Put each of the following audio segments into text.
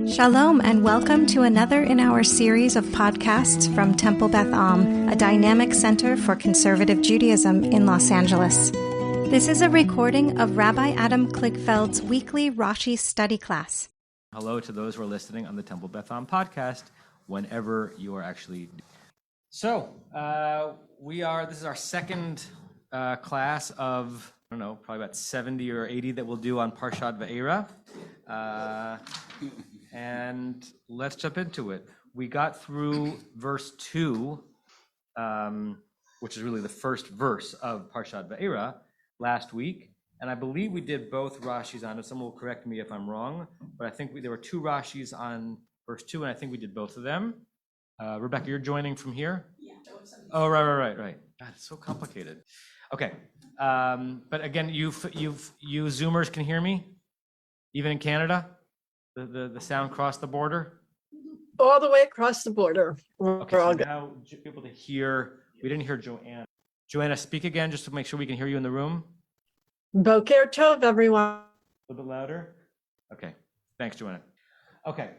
Shalom and welcome to another in our series of podcasts from Temple Beth Am, a dynamic center for conservative Judaism in Los Angeles. This is a recording of Rabbi Adam Kligfeld's weekly Rashi study class. Hello to those who are listening on the Temple Beth Am podcast, whenever you are actually. So, this is our second class of, I don't know, probably about 70 or 80 that we'll do on Parshat Va'era. And let's jump into it. We got through verse 2, which is really the first verse of Parshat Va'era last week. And I believe we did both Rashis on it. Someone will correct me if I'm wrong, but I think there were two Rashis on verse 2, and I think we did both of them. Rebecca, you're joining from here? Yeah. Oh, right. God, it's so complicated. Okay. But again, you Zoomers can hear me? Even in Canada? The sound crossed the border? All the way across the border. Okay, so now people to hear. We didn't hear Joanna. Joanna, speak again just to make sure we can hear you in the room. Boker Tov, everyone. A little bit louder? Okay. Thanks, Joanna. Okay.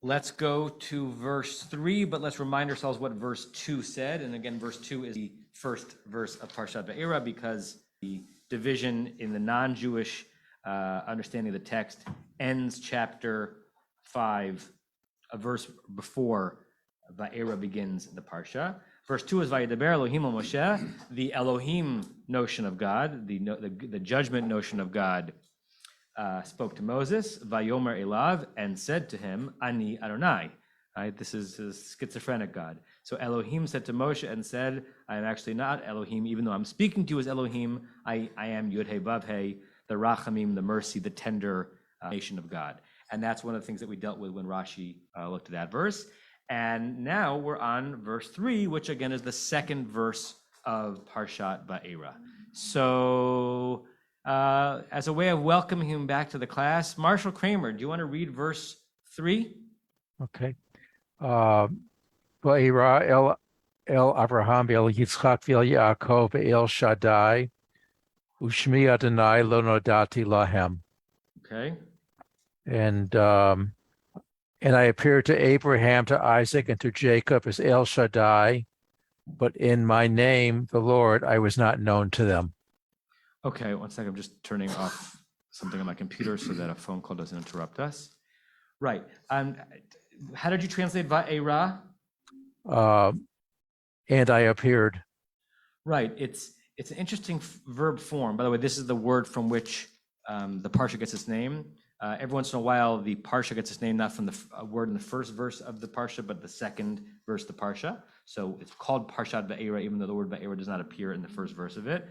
Let's go to verse 3, but let's remind ourselves what verse 2 said. And again, verse 2 is the first verse of Parshat Va'era because the division in the non-Jewish understanding of the text ends chapter 5, a verse before Va'era begins the Parsha. Verse 2 is Vayidaber Elohim al Moshe, the Elohim notion of God, the judgment notion of God spoke to Moses, Vayomer Elav, and said to him, Ani Adonai. Right? This is his schizophrenic God. So Elohim said to Moshe and said, I am actually not Elohim, even though I'm speaking to you as Elohim, I am Yud He Vav He, the Rachamim, the mercy, the tender nation of God. And that's one of the things that we dealt with when Rashi looked at that verse. And now we're on verse 3, which again is the second verse of Parshat Va'era. So as a way of welcoming him back to the class, Marshall Kramer, do you want to read verse 3? Okay. Va'era el Abraham el Yitzchak el Yaakov el Shaddai Ushmi Adonai lo nodati lahem. Okay. And I appeared to Abraham, to Isaac, and to Jacob as El Shaddai, but in my name, the Lord, I was not known to them. Okay, one second. I'm just turning off something on my computer so that a phone call doesn't interrupt us. Right. How did you translate Va'era? And I appeared. Right. It's an interesting verb form. By the way, this is the word from which the Parsha gets its name. Every once in a while, the Parsha gets its name not from the word in the first verse of the Parsha, but the second verse of the Parsha. So it's called Parshat Va'era, even though the word Va'era does not appear in the first verse of it.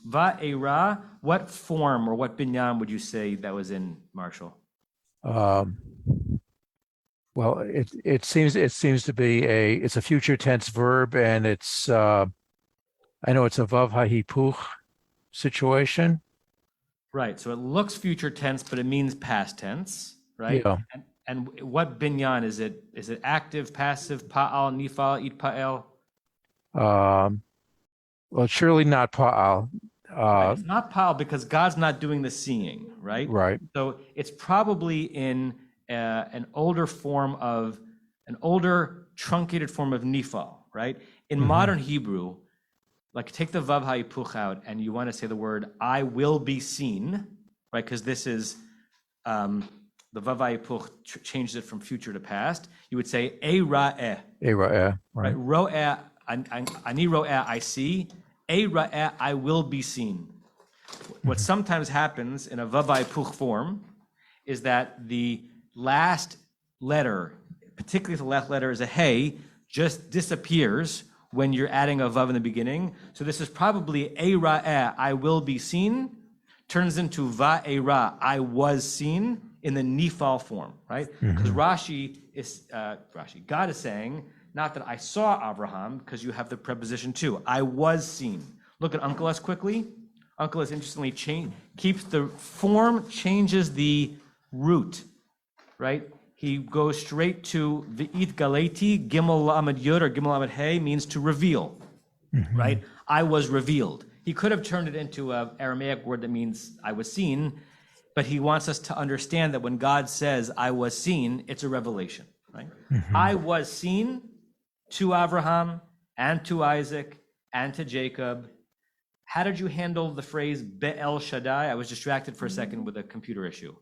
Va'era, what form or what binyan would you say that was in, Marshall? Well, it seems to be it's a future tense verb, and it's I know it's a vav hahipuch situation. Right. So it looks future tense, but it means past tense, right? Yeah. And what binyan is it? Is it active, passive, pa'al, nifal, itpa'el? Well, it's surely not pa'al. Right. It's not pa'al because God's not doing the seeing, right? Right. So it's probably in an older truncated form of nifal, right? In modern Hebrew, like take the vav ha'ipuch out and you want to say the word I will be seen, right? Because this is the vav ha'ipuch changes it from future to past. You would say eira'eh. Eira'eh, right. Ro'eh, ani ro'eh, I see. Eira'eh, I will be seen. What sometimes happens in a vav ha'ipuch form is that the last letter, particularly if the last letter is a hey, just disappears when you're adding a vav in the beginning. So this is probably eira'eh, I will be seen, turns into va'era, I was seen, in the nifal form, right? Because God is saying, not that I saw Abraham, because you have the preposition to, I was seen. Look at Uncle S quickly. Uncle S interestingly keeps the form, changes the root, right? He goes straight to V'it Galeti, Gimel Lamed Yud or Gimel Lamed Hey means to reveal, right? I was revealed. He could have turned it into an Aramaic word that means I was seen. but he wants us to understand that when God says, I was seen, it's a revelation, right? I was seen to Abraham and to Isaac and to Jacob. How did you handle the phrase Be'el Shaddai? I was distracted for a second with a computer issue.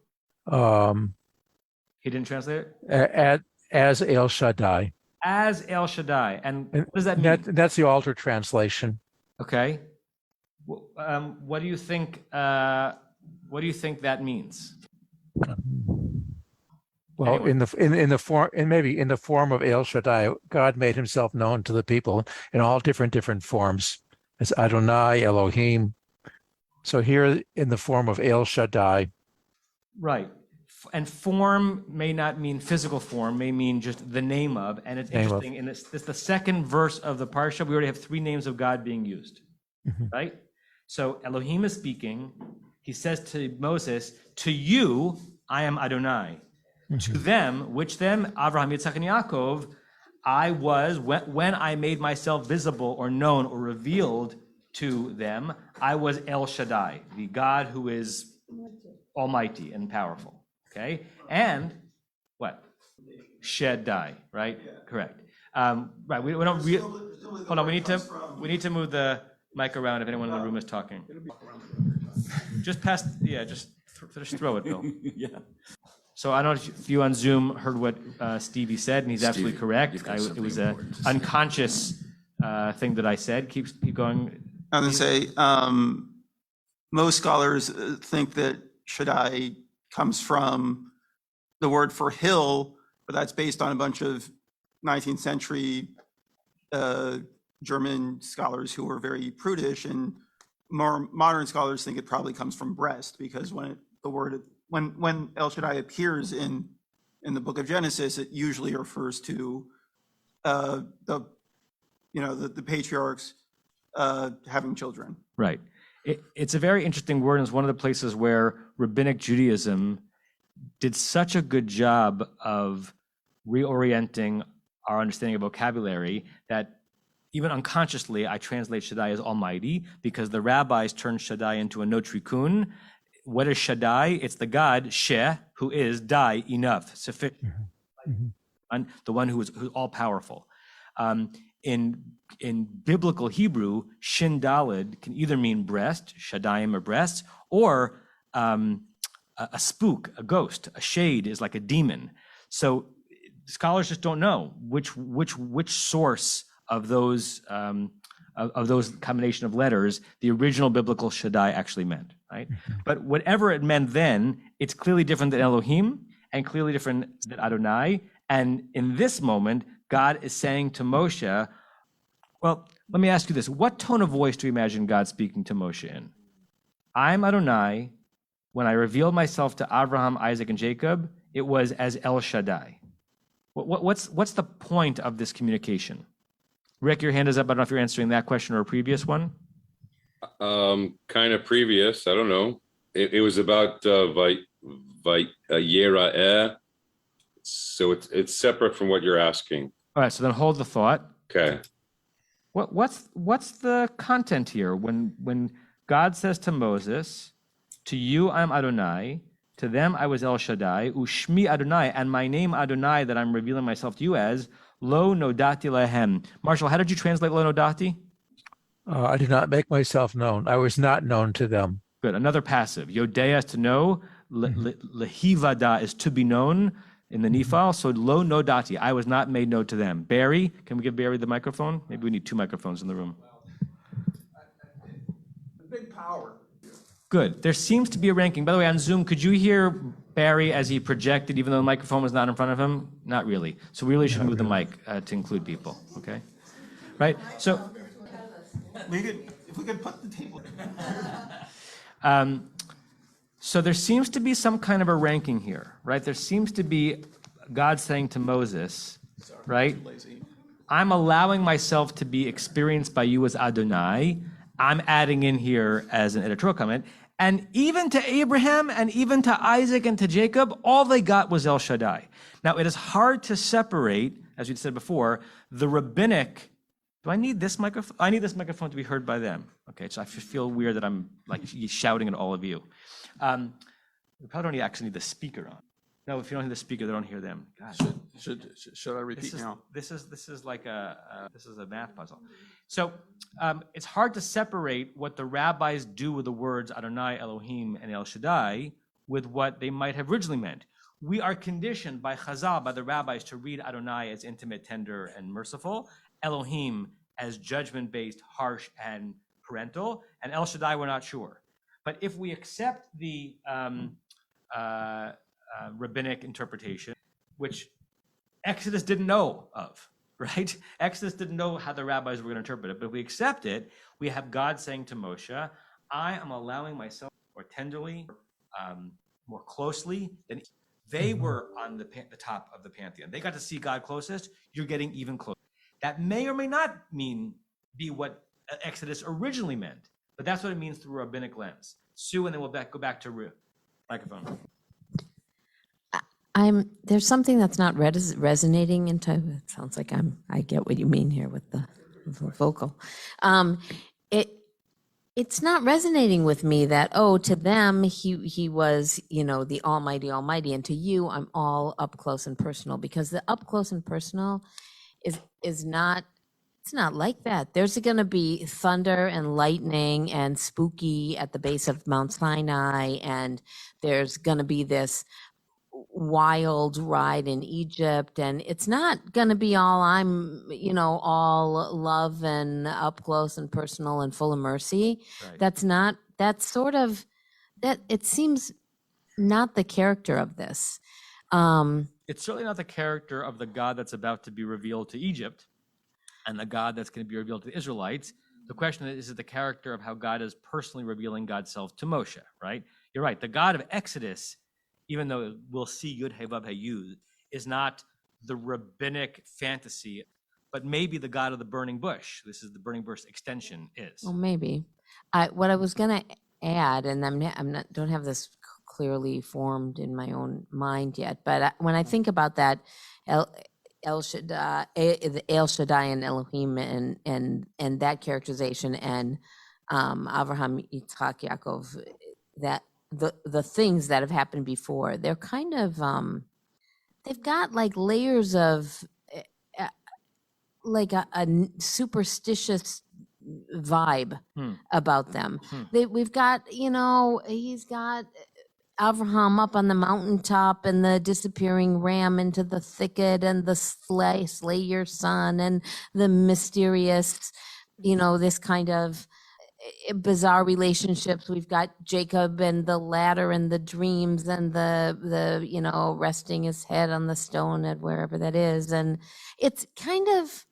He didn't translate it? As El Shaddai. As El Shaddai. And what does that mean? That's the altered translation. Okay. What do you think? What do you think that means? Well, Anyway. in the form of El Shaddai, God made himself known to the people in all different forms, as Adonai, Elohim. So here in the form of El Shaddai. Right. And form may not mean physical form, may mean just the name of. And it's interesting, in this the second verse of the parsha, we already have three names of God being used, right? So Elohim is speaking. He says to Moses, to you, I am Adonai. To them, which them, Avraham, Yitzhak, and Yaakov, I was, when I made myself visible or known or revealed to them, I was El Shaddai, the God who is almighty and powerful. Okay, and what? Shaddai, right? Yeah. Correct. Right. We don't. Hold on. We need to move the mic around if anyone in the room is talking. Just pass. Yeah. Just throw it, Bill. Yeah. So I don't know if you on Zoom heard what Stevie said, and he's absolutely correct. It was an unconscious thing that I said. Keep going. I'm going to say most scholars think that Shaddai comes from the word for hill, but that's based on a bunch of 19th century German scholars who were very prudish, and more modern scholars think it probably comes from breast, because when El Shaddai appears in the book of Genesis, it usually refers to the patriarchs having children. Right. It's a very interesting word, and it's one of the places where Rabbinic Judaism did such a good job of reorienting our understanding of vocabulary that even unconsciously I translate Shaddai as Almighty, because the rabbis turned Shaddai into a notrikun. What is Shaddai? It's the God, Sheh, who is Dai, enough, sufficient, and the one who's all powerful. In biblical Hebrew, Shin Daled can either mean breast, Shaddayim or breasts, or a spook, a ghost. A shade is like a demon. So scholars just don't know which source of those combination of letters the original biblical Shaddai actually meant, right? But whatever it meant then, it's clearly different than Elohim and clearly different than Adonai. And in this moment, God is saying to Moshe, well, let me ask you this. What tone of voice do you imagine God speaking to Moshe in? I'm Adonai. When I revealed myself to Abraham, Isaac, and Jacob, it was as El Shaddai. What's the point of this communication? Rick, your hand is up. I don't know if you're answering that question or a previous one. Kind of previous. I don't know. It was about Yera'eh. So it's separate from what you're asking. All right, so then hold the thought. Okay. What's the content here? When God says to Moses, to you I am Adonai, to them I was El Shaddai, Ushmi Adonai, and my name Adonai that I'm revealing myself to you as, Lo Nodati Lehem. Marshall, how did you translate Lo Nodati? I did not make myself known. I was not known to them. Good. Another passive. Yodea is to know. Lehivada is to be known in the Nifal. So Lo Nodati, I was not made known to them. Barry, can we give Barry the microphone? Maybe we need two microphones in the room. Big power. Good. There seems to be a ranking. By the way, on Zoom, could you hear Barry as he projected, even though the microphone was not in front of him? Not really. So we really should move the mic to include people, okay? Right? So If we could put the table. So there seems to be some kind of a ranking here, right? There seems to be God saying to Moses, right? I'm allowing myself to be experienced by you as Adonai. I'm adding in here as an editorial comment. And even to Abraham and even to Isaac and to Jacob, all they got was El Shaddai. Now, it is hard to separate, as we said before, the rabbinic. Do I need this microphone? I need this microphone to be heard by them. Okay, so I feel weird that I'm like shouting at all of you. We probably don't actually need the speaker on. No, if you don't hear the speaker, they don't hear them. God. Should I repeat now? This is like this is a math puzzle. So it's hard to separate what the rabbis do with the words Adonai, Elohim, and El Shaddai with what they might have originally meant. We are conditioned by Chazal, by the rabbis, to read Adonai as intimate, tender, and merciful, Elohim as judgment-based, harsh, and parental, and El Shaddai we're not sure. But if we accept the rabbinic interpretation, which Exodus didn't know of, right? Exodus didn't know how the rabbis were going to interpret it, but if we accept it, we have God saying to Moshe, I am allowing myself more tenderly, more closely than they were on the top of the pantheon. They got to see God closest. You're getting even closer. That may or may not be what Exodus originally meant, but that's what it means through a rabbinic lens. Sue, and then we'll go back to microphone. There's something that's not resonating into. It sounds like I get what you mean here with the vocal. It's not resonating with me that, to them he was, the Almighty, and to you I'm all up close and personal, because the up close and personal is not. It's not like that. There's going to be thunder and lightning and spooky at the base of Mount Sinai, and there's going to be this wild ride in Egypt, and it's not going to be all all love and up close and personal and full of mercy. Right. It seems not the character of this. It's certainly not the character of the God that's about to be revealed to Egypt and the God that's going to be revealed to the Israelites. The question is it the character of how God is personally revealing God's self to Moshe, right? You're right. The God of Exodus, even though we'll see Yud Hey Vav Hey Yud, is not the rabbinic fantasy, but maybe the God of the burning bush. This is the burning bush extension is. Well, maybe. What I was going to add, and don't have this clearly formed in my own mind yet, but when I think about that, El Shaddai and Elohim and that characterization, and Avraham, Yitzhak, Yaakov, that the things that have happened before, they're kind of they've got like layers of like a superstitious vibe about them. We've got, he's got Avraham up on the mountaintop and the disappearing ram into the thicket and the slay your son and the mysterious, this kind of bizarre relationships. We've got Jacob and the ladder and the dreams and the resting his head on the stone at wherever that is. And it's kind of,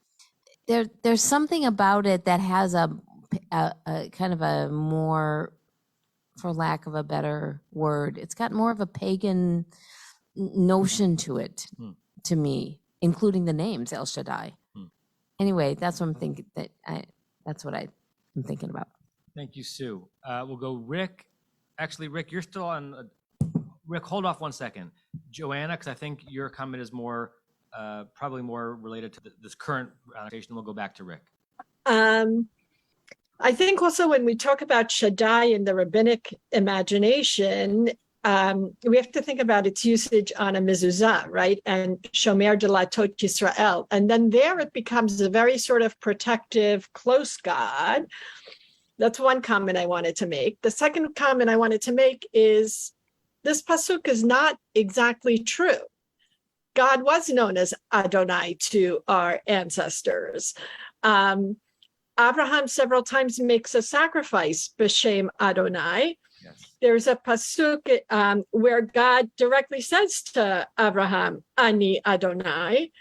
there's something about it that has a kind of a more, for lack of a better word, it's got more of a pagan notion to it, to me, including the names El Shaddai. Anyway, that's what I'm thinking. That's what I'm thinking about. Thank you, Sue. We'll go Rick. Actually, Rick, you're still on. Rick, hold off 1 second. Joanna, because I think your comment is more, probably more related to this current conversation. We'll go back to Rick. I think also when we talk about Shaddai in the rabbinic imagination, we have to think about its usage on a mezuzah, right? And Shomer Delatot Yisrael. And then there it becomes a very sort of protective, close God. That's one comment I wanted to make. The second comment I wanted to make is this pasuk is not exactly true. God was known as Adonai to our ancestors. Abraham several times makes a sacrifice, B'Shem Adonai. Yes. There's a pasuk where God directly says to Abraham, Ani Adonai.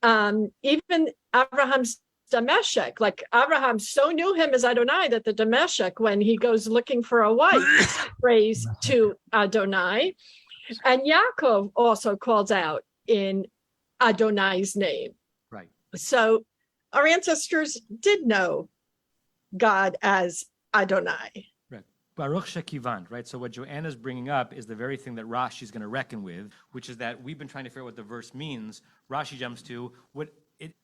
Even Abraham's Dameshek, like Abraham so knew him as Adonai that the Dameshek, when he goes looking for a wife, prays to Adonai. And Yaakov also calls out in Adonai's name. Right. So our ancestors did know God as Adonai. Right. Baruch Shekivant, right? So what Joanna's bringing up is the very thing that Rashi's going to reckon with, which is that we've been trying to figure out what the verse means. Rashi jumps to what it.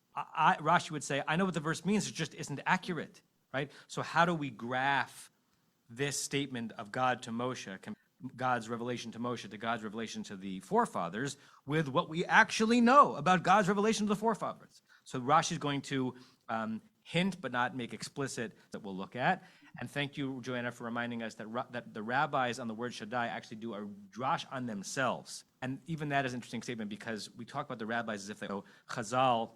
Rashi would say, I know what the verse means, it just isn't accurate, right? So how do we graph this statement of God to Moshe God's revelation to Moshe to God's revelation to the forefathers with what we actually know about God's revelation to the forefathers. So Rashi is going to hint but not make explicit that we'll look at. And thank you, Joanna, for reminding us that the rabbis on the word Shaddai actually do a drash on themselves. And even that is an interesting statement because we talk about the rabbis as if they go, Chazal,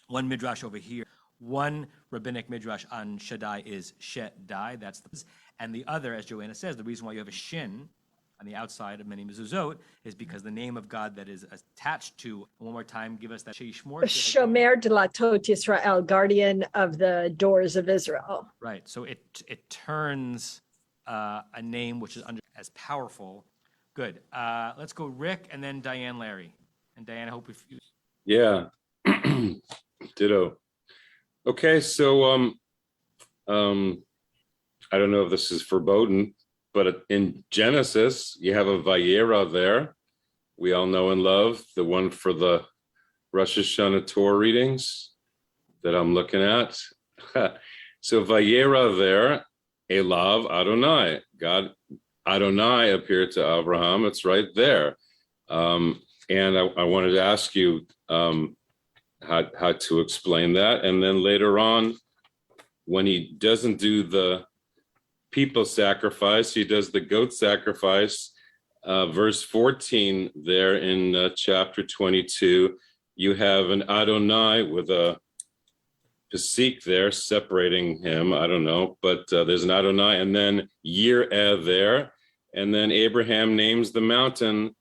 one midrash over here, one rabbinic midrash on Shaddai is Shaddai, that's the, and the other, as Joanna says, the reason why you have a shin on the outside of many mezuzot is because the name of God that is attached to, one more time, give us that Shemot. Shomer Delatot Yisrael, guardian of the doors of Israel. Right, so it turns a name which is as powerful. Good, let's go Rick and then Diane Larry. And Diane, I hope if you. Yeah, ditto. Okay, so I don't know if this is foreboding, but in Genesis, you have a Vayera there. We all know and love the one for the Rosh Hashanah Torah readings that I'm looking at. So Vayera there, Elav Adonai. God, Adonai appeared to Abraham. It's right there. And I wanted to ask you how to explain that. And then later on, when he doesn't do the people sacrifice, he does the goat sacrifice. Verse 14 there in chapter 22, you have an Adonai with a Pesik there separating him. I don't know, but there's an Adonai, and then Yireh there. And then Abraham names the mountain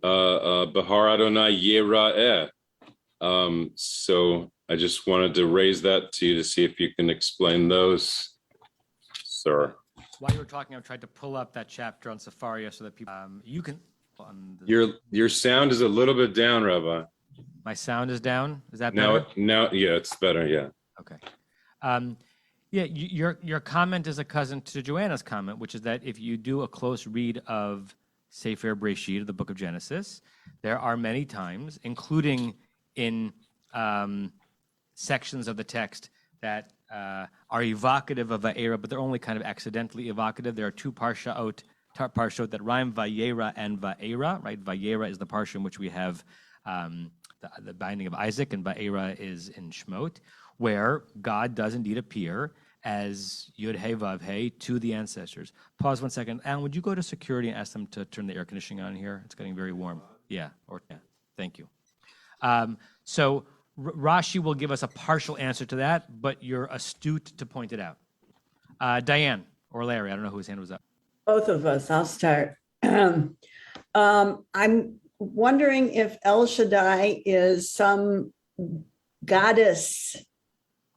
Bahar Adonai Yera'eh. So I just wanted to raise that to you to see if you can explain those, sir. While you were talking, I've tried to pull up that chapter on Safaria so that people, you can. Your sound is a little bit down, Rabbi. My sound is down. Is that better? Now, yeah, it's better. Yeah. Okay. Yeah, your comment is a cousin to Joanna's comment, which is that if you do a close read of Sefer Breshit, the book of Genesis, there are many times, including in sections of the text that are evocative of Va'era, but they're only kind of accidentally evocative. There are two parshot that rhyme, Vayera and Va'era, right? Vayera is the parsha in which we have the binding of Isaac, and Va'era is in Shemot, where God does indeed appear as Yud He Vav He to the ancestors. Pause 1 second. Alan, would you go to security and ask them to turn the air conditioning on here? It's getting very warm. Yeah, thank you. So Rashi will give us a partial answer to that, but you're astute to point it out. Diane or Larry, I don't know whose hand was up. Both of us, I'll start. I'm wondering if El Shaddai is some goddess,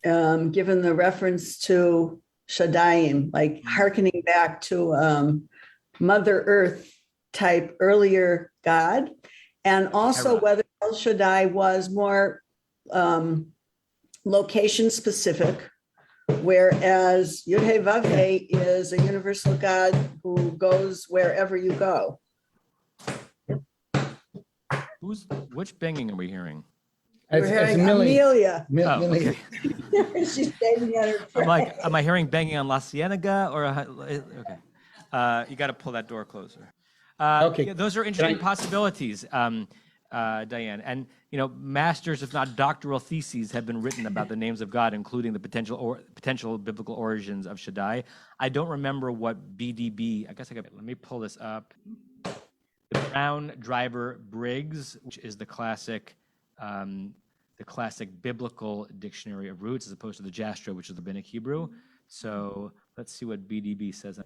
given the reference to Shaddaiim, like hearkening back to Mother Earth type earlier God, and also whether El Shaddai was more location specific, whereas Yud He Vav He is a universal God who goes wherever you go. Which banging are we hearing? We're hearing Amelia. Oh, okay. She's banging on her friend. I'm like, am I hearing banging on La Cienega or okay? You got to pull that door closer. Okay, yeah, those are interesting possibilities, Diane. And masters, if not doctoral theses, have been written about the names of God, including the potential biblical origins of Shaddai. I don't remember what BDB. I guess let me pull this up. The Brown Driver Briggs, which is the classic biblical dictionary of roots, as opposed to the Jastrow, which is the rabbinic Hebrew. So let's see what BDB says.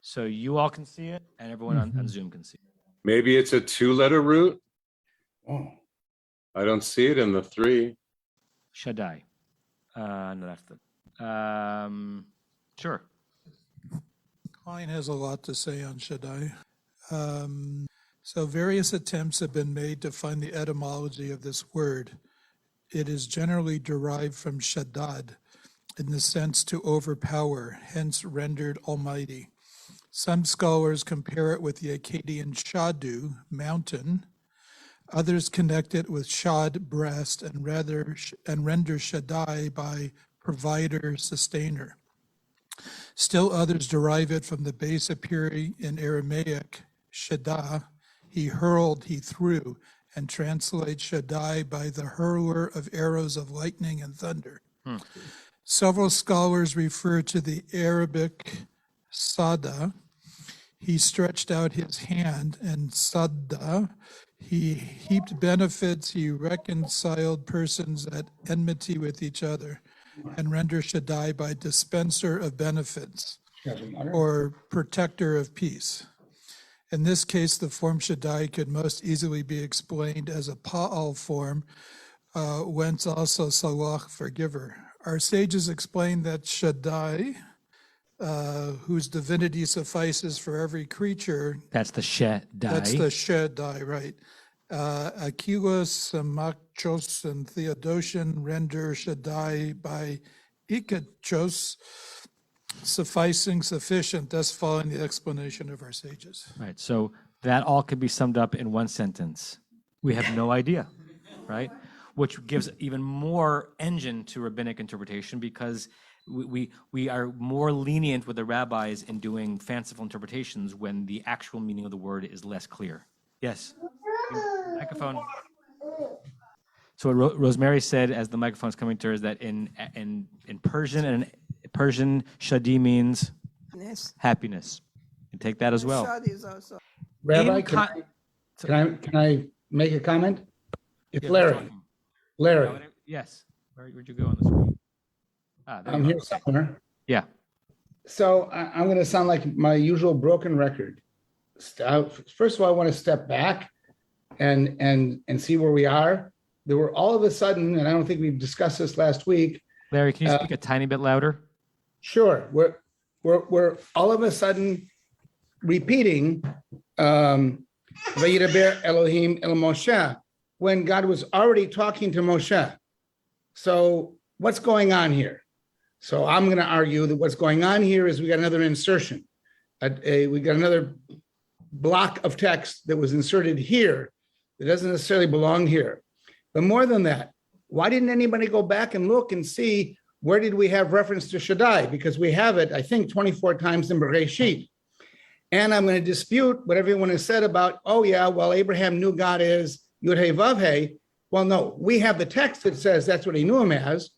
So you all can see it, and everyone on Zoom can see it. Maybe it's a 2-letter root. Oh, I don't see it in the 3. Shaddai. No, that's the. Sure. Klein has a lot to say on Shaddai. So various attempts have been made to find the etymology of this word. It is generally derived from shaddad, in the sense to overpower, hence rendered almighty. Some scholars compare it with the Akkadian shadu, mountain. Others connect it with shad, breast, and render Shaddai by provider, sustainer. Still others derive it from the base appearing in Aramaic, Shaddai, he hurled, he threw, and translate Shaddai by the hurler of arrows of lightning and thunder. Several scholars refer to the Arabic Sada. He stretched out his hand, and Sada, he heaped benefits, he reconciled persons at enmity with each other, and render Shaddai by dispenser of benefits or protector of peace. In this case, the form Shaddai could most easily be explained as a Pa'al form, whence also Salach, forgiver. Our sages explain that Shaddai, whose divinity suffices for every creature. That's the Shaddai. That's the Shaddai, right. Achilles, Machos, and Theodotion render Shaddai by Ikachos, sufficing, sufficient, thus following the explanation of our sages. Right. So that all could be summed up in one sentence. We have no idea, right? Which gives even more engine to rabbinic interpretation because we are more lenient with the rabbis in doing fanciful interpretations when the actual meaning of the word is less clear. Yes. Microphone. So what Rosemary said as the microphone's coming to her is that in Persian, and Persian, shadi means happiness. You can take that as well. Rabbi, can I make a comment? It's Larry. Larry. Yes. Where'd you go on the screen? I'm here somewhere. Yeah. So I'm going to sound like my usual broken record. First of all, I want to step back and see where we are. There were all of a sudden, and I don't think we've discussed this last week. Larry, can you speak a tiny bit louder? Sure. We're all of a sudden repeating Vayidaber Elohim El Moshe when God was already talking to Moshe. So what's going on here? So I'm going to argue that what's going on here is we got another insertion. We got another block of text that was inserted here that doesn't necessarily belong here. But more than that, why didn't anybody go back and look and see where did we have reference to Shaddai? Because we have it, I think, 24 times in Bereshit. And I'm going to dispute what everyone has said about, oh yeah, well, Abraham knew God as Yud-Heh Vav-Heh. Well, no, we have the text that says that's what he knew him as.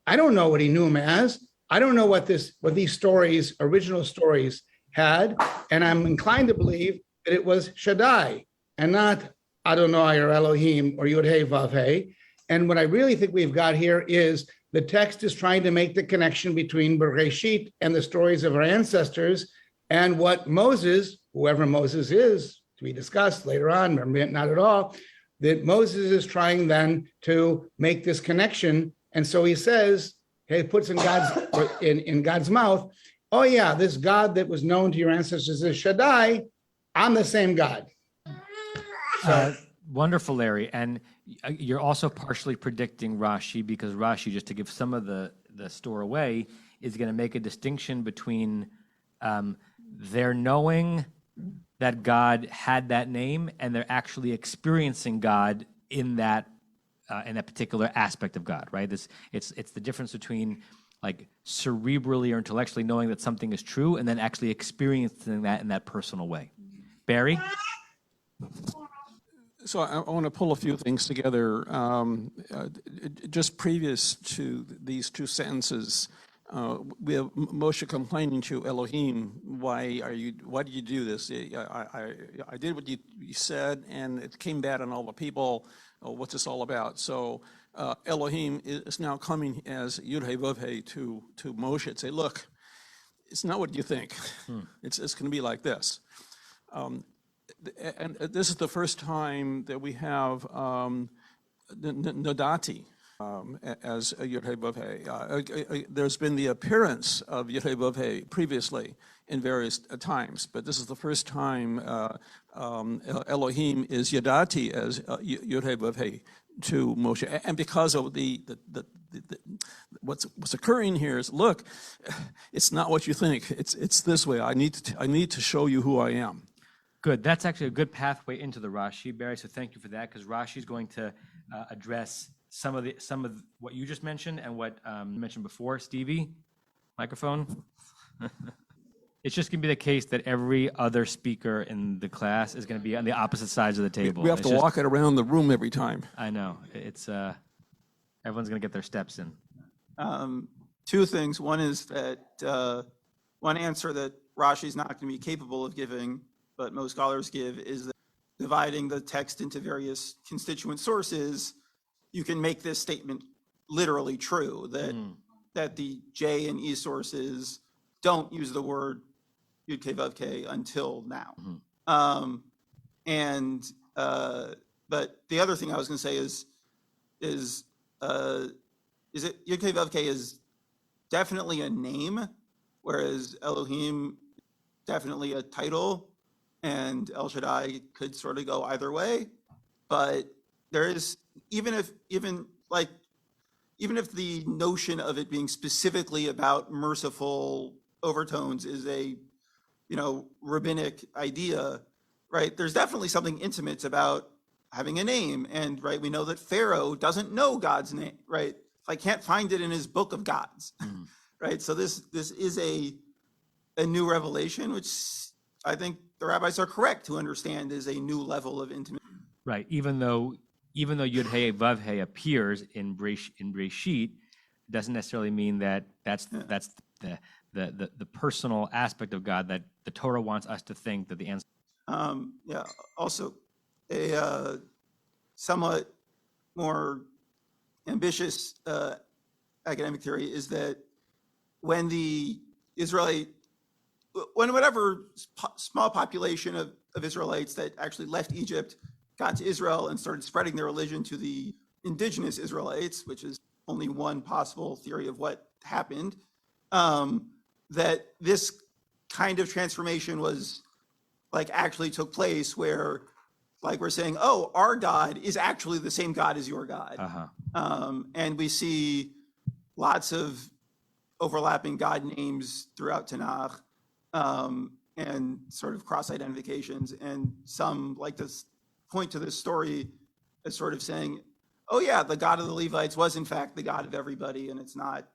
I don't know what he knew him as. I don't know what these stories, original stories, had. And I'm inclined to believe that it was Shaddai and not Adonai or Elohim or Yud-Heh Vav-Heh. And what I really think we've got here is the text is trying to make the connection between Bereshit and the stories of our ancestors and what Moses, whoever Moses is, to be discussed later on, or not at all, that Moses is trying then to make this connection. And so he says, he puts in God's mouth, oh yeah, this God that was known to your ancestors as Shaddai, I'm the same God. Wonderful, Larry. And you're also partially predicting Rashi because Rashi, just to give some of the store away, is going to make a distinction between their knowing that God had that name and they're actually experiencing God in that particular aspect of God, right? It's the difference between like cerebrally or intellectually knowing that something is true and then actually experiencing that in that personal way. Barry? So I want to pull a few things together. Just previous to these two sentences, we have Moshe complaining to Elohim, why did you do this? I did what you said, and it came bad on all the people. What's this all about? So Elohim is now coming as Yud-Heh Vav-Heh to Moshe and say, look, it's not what you think. It's going to be like this. And this is the first time that we have Nodati as a Yud-Heh Vav-Heh. There's been the appearance of Yud-Heh Vav-Heh previously in various times, but this is the first time Elohim is Yadati as Yud-Heh Vav-Heh to Moshe. And because of what's occurring here is, look, it's not what you think. It's this way. I need to show you who I am. Good. That's actually a good pathway into the Rashi, Barry. So thank you for that, because Rashi is going to address some of what you just mentioned and what you mentioned before. Stevie, microphone. It's just going to be the case that every other speaker in the class is going to be on the opposite sides of the table. We have It's to just- walk it around the room every time. I know. It's everyone's going to get their steps in. Two things. One is that one answer that Rashi's not going to be capable of giving, but most scholars give, is that dividing the text into various constituent sources, you can make this statement literally true, that the J and E sources don't use the word Yud K Vav K until now. But the other thing I was going to say is it Yud K Vav K is definitely a name, whereas Elohim definitely a title, and El Shaddai could sort of go either way. But there is, even if the notion of it being specifically about merciful overtones is a, rabbinic idea, right? There's definitely something intimate about having a name. And right, we know that Pharaoh doesn't know God's name, right? I can't find it in his book of gods, right? So this is a new revelation, which I think the rabbis are correct to understand is a new level of intimacy. Right. Even though Yud Hey Vav Hey appears in Breshit, doesn't necessarily mean that that's the personal aspect of God that the Torah wants us to think that the answer. Also, a somewhat more ambitious academic theory is that when whatever small population of Israelites that actually left Egypt got to Israel and started spreading their religion to the indigenous Israelites, which is only one possible theory of what happened, that this kind of transformation was actually took place where we're saying, oh, our God is actually the same God as your God. And we see lots of overlapping God names throughout Tanakh, and sort of cross-identifications. And some like to point to this story as sort of saying, oh yeah, the God of the Levites was in fact the God of everybody, and it's not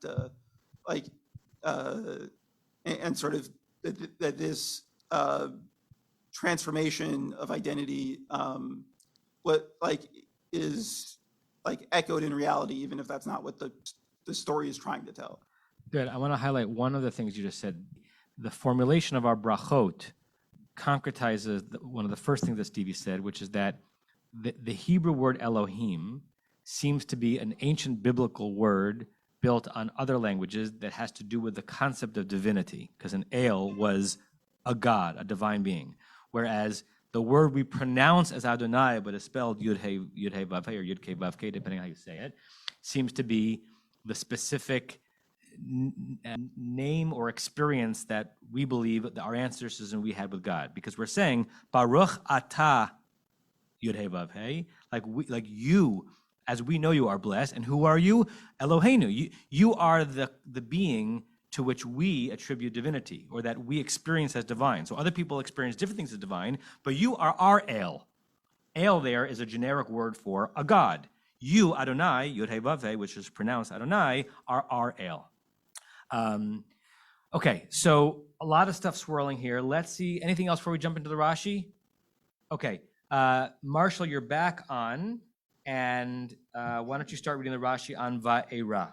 and sort of that this transformation of identity is echoed in reality, even if that's not what the story is trying to tell. Good. I want to highlight one of the things you just said. The formulation of our brachot concretizes one of the first things that Stevie said, which is that the Hebrew word Elohim seems to be an ancient biblical word built on other languages that has to do with the concept of divinity, because an El was a God, a divine being, whereas the word we pronounce as Adonai, but is spelled Yud Hey Vav Hey or Yud K Vav K, depending on how you say it, seems to be the specific name or experience that we believe that our ancestors and we had with God, because we're saying Baruch Atah Yud Hey Vav Hey, like you, as we know you, are blessed. And who are you? Eloheinu. You are the being to which we attribute divinity, or that we experience as divine. So other people experience different things as divine, but you are our El. El there is a generic word for a God. You, Adonai, Yud Hey Vav Hey, which is pronounced Adonai, are our El. Okay, so a lot of stuff swirling here. Let's see, anything else before we jump into the Rashi? Okay, Marshall, you're back on, and why don't you start reading the Rashi on Va'era?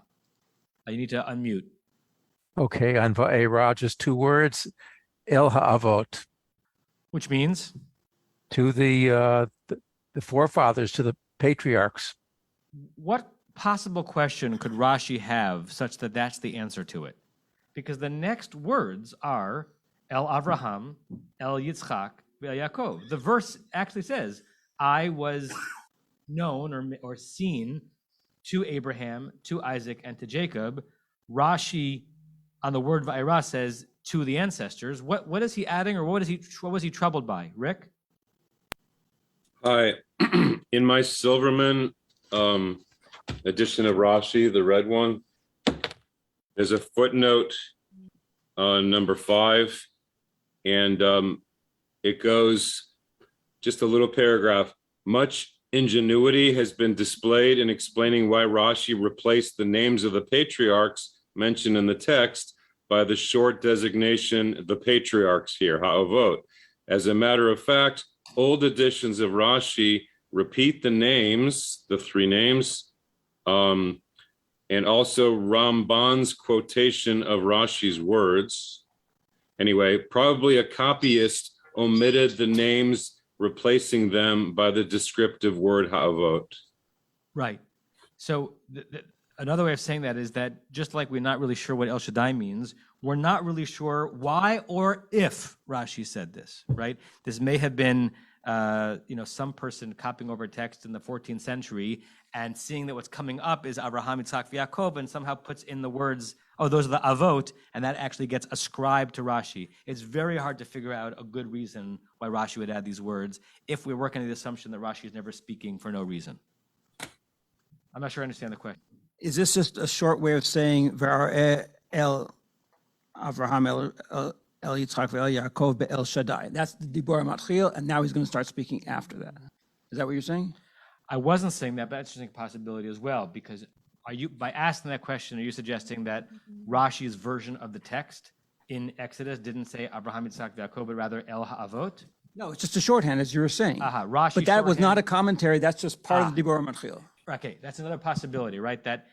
You need to unmute. Okay, on Va'era, just two words, El Ha'avot. Which means? To the forefathers, to the patriarchs. What possible question could Rashi have such that that's the answer to it? Because the next words are El Avraham, El Yitzchak, El Yaakov. The verse actually says, I was known or seen to Abraham, to Isaac, and to Jacob. Rashi on the word Va'era says to the ancestors. What is he adding, or what was he troubled by? Rick? Hi. In my Silverman edition of Rashi, the red one, there's a footnote on number 5, and it goes just a little paragraph. Much ingenuity has been displayed in explaining why Rashi replaced the names of the patriarchs mentioned in the text by the short designation, the patriarchs here, ha'avot. As a matter of fact, old editions of Rashi repeat the names, the three names, and also Ramban's quotation of Rashi's words. Anyway, probably a copyist omitted the names, replacing them by the descriptive word ha'avot. Right. So another way of saying that is that just like we're not really sure what El Shaddai means, we're not really sure why or if Rashi said this, right? This may have been, some person copying over text in the 14th century and seeing that what's coming up is Abraham, Yitzhak, Yaakov, and somehow puts in the words, oh, those are the avot, and that actually gets ascribed to Rashi. It's very hard to figure out a good reason why Rashi would add these words if we're working on the assumption that Rashi is never speaking for no reason. I'm not sure I understand the question. Is this just a short way of saying V'ara'eh el Avraham el Yitzchak ve'el Yaakov be'el Shaddai? That's the Dibur Matchil, and now he's going to start speaking after that. Is that what you're saying? I wasn't saying that, but that's just a possibility as well, because by asking that question, are you suggesting that Rashi's version of the text in Exodus didn't say Abraham, Yitzchak, Yaakov, but rather El Ha'avot? No, it's just a shorthand, as you were saying. Rashi but that was not shorthand. a commentary. That's just part of the Dibur Matchil. Okay, that's another possibility, right? That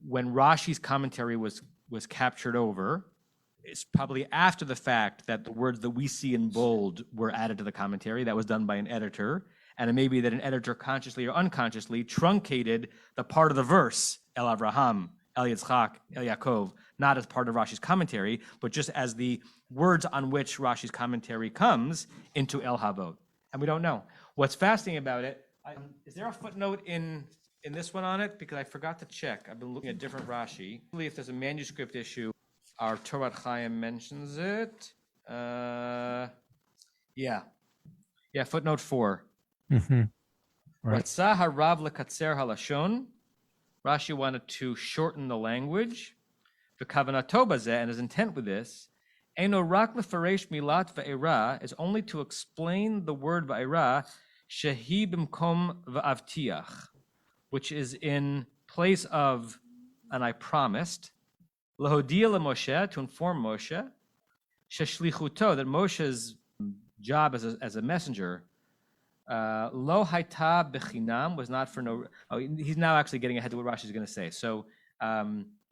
when Rashi's commentary was captured over, it's probably after the fact that the words that we see in bold were added to the commentary. That was done by an editor. And it may be that an editor consciously or unconsciously truncated the part of the verse, El Avraham, El Yitzchak, El Yaakov, not as part of Rashi's commentary, but just as the words on which Rashi's commentary comes into El Havot. And we don't know. What's fascinating about it, is there a footnote in this one on it? Because I forgot to check. I've been looking at different Rashi. If there's a manuscript issue, our Torah Chaim mentions it. Yeah, footnote 4. Mm-hmm. Right. Ratzah harav lekatzer halashon. Rashi wanted to shorten the language. V'kavanato bazeh, and his intent with this, eino rak lefaresh milat va'era, is only to explain the word va'era, shehi b'mkom va'avtiach, which is in place of, and I promised, lahodia leMoshe, to inform Moshe, sheshlichuto, that Moshe's job as a messenger, lo haita bechinam, was not for no. Oh, he's now actually getting ahead to what Rashi is going to say. So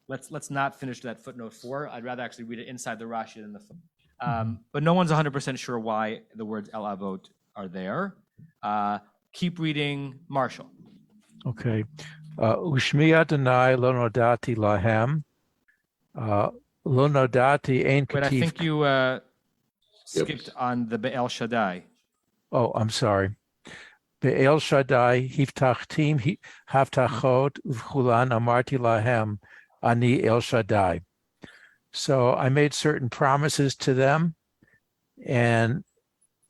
let's not finish that footnote 4. I'd rather actually read it inside the Rashi than the footnote. But no one's 100% sure why the words El Avot are there. Keep reading, Marshall. Okay. Ushmi Adonai lo nodati lahem. Lo nodati ein But I katif. think you skipped on the Be'el Shaddai. Oh, I'm sorry. Be'el Shaddai hiftachtim haftachot v'chulan amarti lahem ani El Shaddai. So I made certain promises to them, and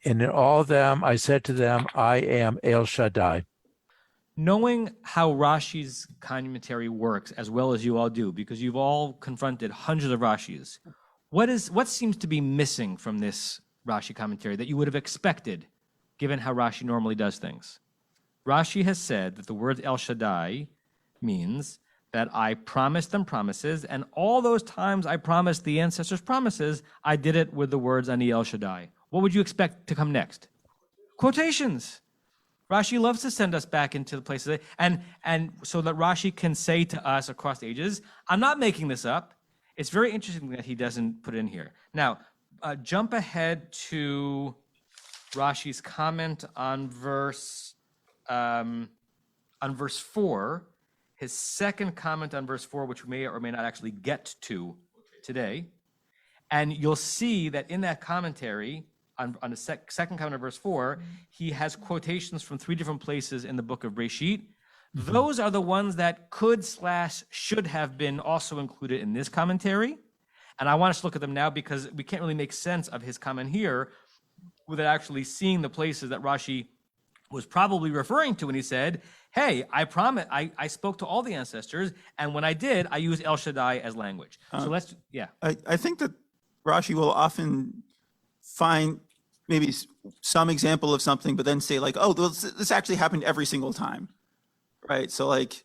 in all of them I said to them, I am El Shaddai. Knowing how Rashi's commentary works as well as you all do, because you've all confronted hundreds of Rashis, what seems to be missing from this Rashi commentary that you would have expected, given how Rashi normally does things? Rashi has said that the word El Shaddai means that I promised them promises, and all those times I promised the ancestors promises, I did it with the words Ani El Shaddai. What would you expect to come next? Quotations. Rashi loves to send us back into the places, and so that Rashi can say to us across ages, I'm not making this up. It's very interesting that he doesn't put it in here. Now, jump ahead to Rashi's comment on verse 4, his second comment on verse 4, which we may or may not actually get to today. And you'll see that in that commentary, on the second comment of verse 4, he has quotations from 3 different places in the book of Breshit. Those are the ones that should have been also included in this commentary. And I want us to look at them now because we can't really make sense of his comment here without actually seeing the places that Rashi was probably referring to when he said, hey, I promise, I spoke to all the ancestors, and when I did, I used El Shaddai as language. So I think that Rashi will often find maybe some example of something, but then say like, oh, this actually happened every single time, right? So like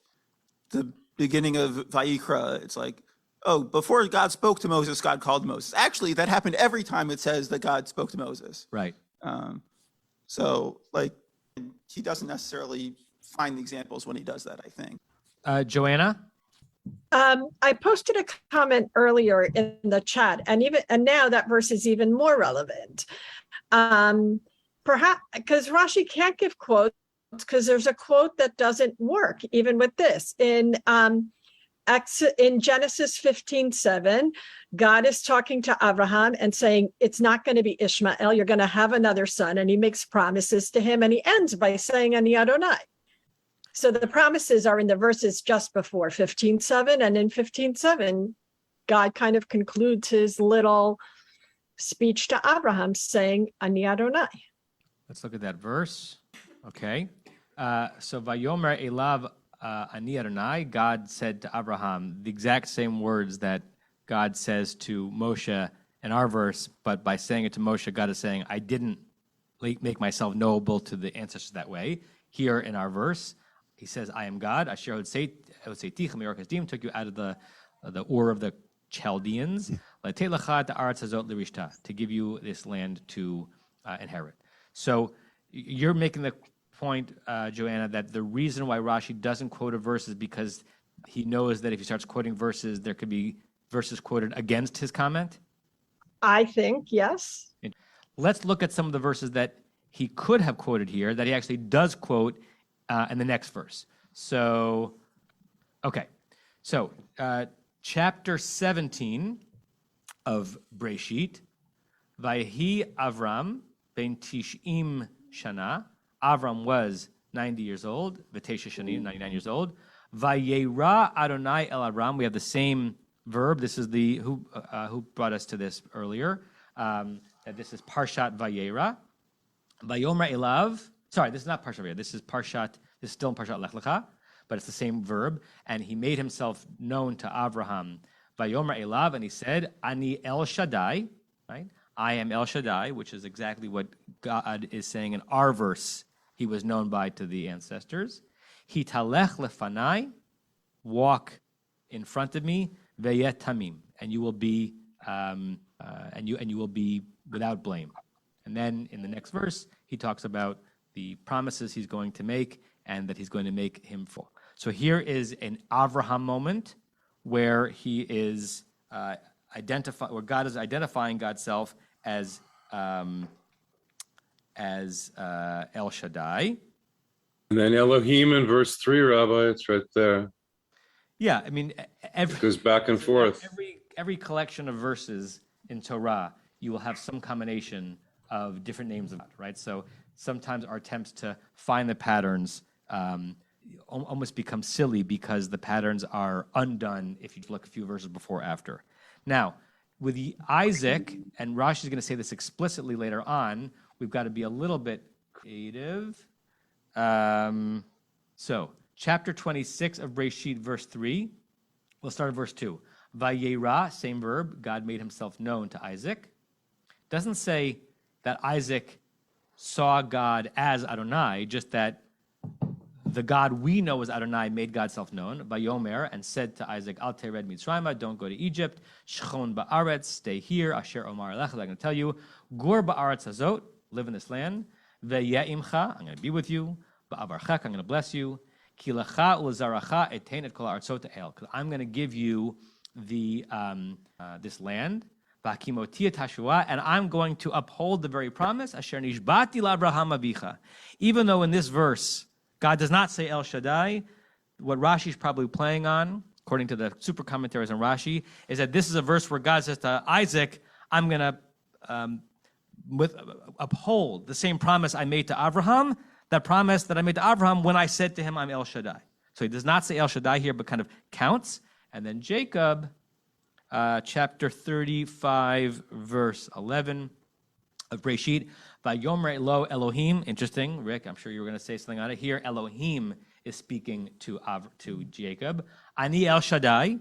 the beginning of Vayikra, it's like, oh, before God spoke to Moses, God called Moses. Actually, that happened every time it says that God spoke to Moses. Right. So, like, he doesn't necessarily find the examples when he does that, I think. Joanna? I posted a comment earlier in the chat, and now that verse is even more relevant. Perhaps because Rashi can't give quotes, because there's a quote that doesn't work even with this. In Genesis 15:7, God is talking to Abraham and saying, it's not going to be Ishmael, you're going to have another son, and he makes promises to him, and he ends by saying, Ani Adonai. So the promises are in the verses just before 15:7, and in 15:7, God kind of concludes his little speech to Abraham saying, Ani Adonai. Let's look at that verse. Okay. So Vayomer Elav Ani Adonai, God said to Abraham the exact same words that God says to Moshe in our verse, but by saying it to Moshe, God is saying, I didn't make myself knowable to the ancestors that way. Here in our verse, he says, I am God. Asher Hotzeitich took you out of the Ur of the Chaldeans, to give you this land to inherit. So you're making the point, Joanna, that the reason why Rashi doesn't quote a verse is because he knows that if he starts quoting verses, there could be verses quoted against his comment? I think, yes. Let's look at some of the verses that he could have quoted here that he actually does quote in the next verse. So, okay. So, chapter 17 of Breshit, Vayhi Avram ben Tish'im Shana. Avram was 90 years old, V'tesha Shanim, 99 years old. Vayera Adonai el Avram. We have the same verb. This is the who brought us to this earlier. That this is Parshat Vayera. Vayomer Elav. Sorry, this is not Parshat Vayera. This is still in Parshat Lech Lecha, but it's the same verb. And he made himself known to Abraham. Vayomer Elav, and he said, Ani El Shaddai, right? I am El Shaddai, which is exactly what God is saying in our verse. He was known by to the ancestors. Hitalech lefanai, walk in front of me, veyet tamim, and you will be and you will be without blame. And then in the next verse, he talks about the promises he's going to make and that he's going to make him full. So here is an Avraham moment where he is where God is identifying God's self as El Shaddai. And then Elohim in verse 3, Rabbi, it's right there. Yeah, I mean, It goes back and forth. Every collection of verses in Torah, you will have some combination of different names of God, right? So sometimes our attempts to find the patterns almost become silly because the patterns are undone if you look a few verses before or after. Now, with the Isaac, and Rashi is going to say this explicitly later on, we've got to be a little bit creative. So, chapter 26 of Breshit, verse 3. We'll start at verse 2. Vayera, same verb, God made himself known to Isaac. Doesn't say that Isaac saw God as Adonai, just that the God we know as Adonai made God's self known. Vayomer, and said to Isaac, Al tered Mitzrayma, don't go to Egypt. Shchon ba'aretz, stay here. Asher omar alecha, I'm going to tell you. Gur ba'aretz hazot, live in this land. Ve'ya'imcha, I'm going to be with you. Ba'avarchak, I'm going to bless you. Ki lecha ulezaracha etein et kol ha'artzot el. Because I'm going to give you the this land. Va'kimotia tashua, and I'm going to uphold the very promise. Asher nishbati la'Abraham avicha. Even though in this verse, God does not say El Shaddai, what Rashi is probably playing on, according to the super commentaries on Rashi, is that this is a verse where God says to Isaac, I'm going to uphold the same promise I made to Abraham, that promise that I made to Abraham when I said to him, I'm El Shaddai. So he does not say El Shaddai here, but kind of counts. And then Jacob, chapter 35, verse 11 of Breshit, Vayomer lo Elohim. Interesting, Rick, I'm sure you were going to say something on it here. Elohim is speaking to Jacob. Ani El Shaddai,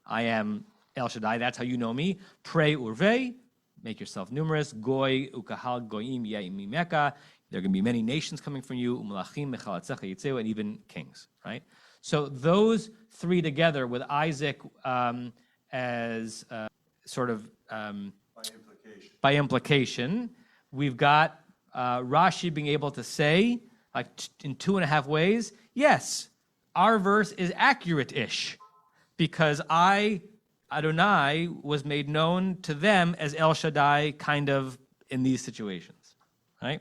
I am El Shaddai, that's how you know me. Pray urvei, make yourself numerous. Goy ukahal goyim ya'imimeka. There are going to be many nations coming from you. Umalachim mechalatzecha yitzeu, and even kings, right? So those three together with Isaac as sort of by implication. We've got Rashi being able to say, like in 2.5 ways, yes, our verse is accurate-ish, because I, Adonai, was made known to them as El Shaddai, kind of in these situations, right?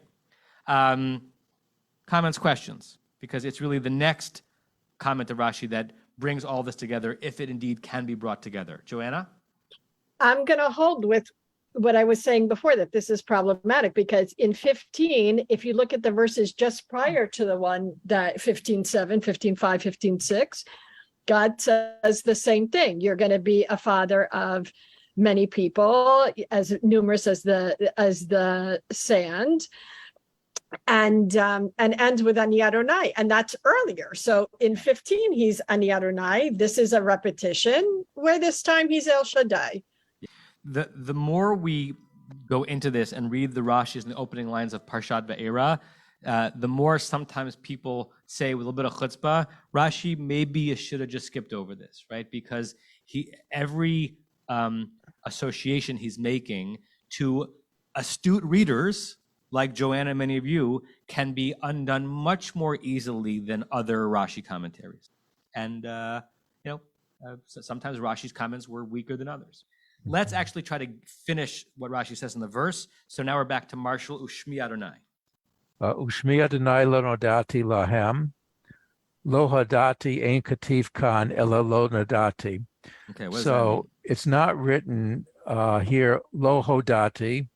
Comments, questions, because it's really the next comment of Rashi that brings all this together, if it indeed can be brought together. Joanna? I'm going to hold with what I was saying before, that this is problematic, because in 15, if you look at the verses just prior to the one that 15:7, 15:5, 15:6, God says the same thing. You're going to be a father of many people, as numerous as the sand, and ends with Ani Adonai, and that's earlier. So in 15, he's Ani Adonai. This is a repetition, where this time he's El Shaddai. The more we go into this and read the Rashis in the opening lines of Parshat Va'era, the more sometimes people say with a little bit of chutzpah, Rashi, maybe you should have just skipped over this, right? Because every association he's making to astute readers like Joanna and many of you can be undone much more easily than other Rashi commentaries. And sometimes Rashi's comments were weaker than others. Let's actually try to finish what Rashi says in the verse. So now we're back to Marshall Ushmi Adonai. Ushmi Adonai lo nodati lahem, lo hadati ein kativ kan ela lo nodati. Okay, what does that So mean? it's not written here lo hodati.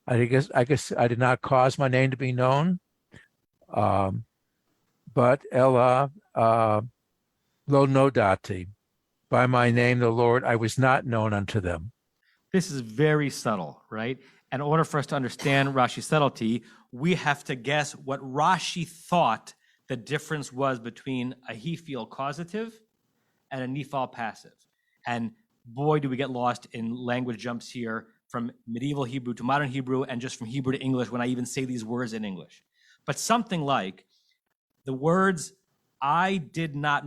I guess I did not cause my name to be known, but ela lo nodati. By my name, the Lord, I was not known unto them. This is very subtle, right? In order for us to understand Rashi's subtlety, we have to guess what Rashi thought the difference was between a he-feel causative and a nifal passive. And boy, do we get lost in language jumps here from medieval Hebrew to modern Hebrew, and just from Hebrew to English when I even say these words in English. But something like the words, I did not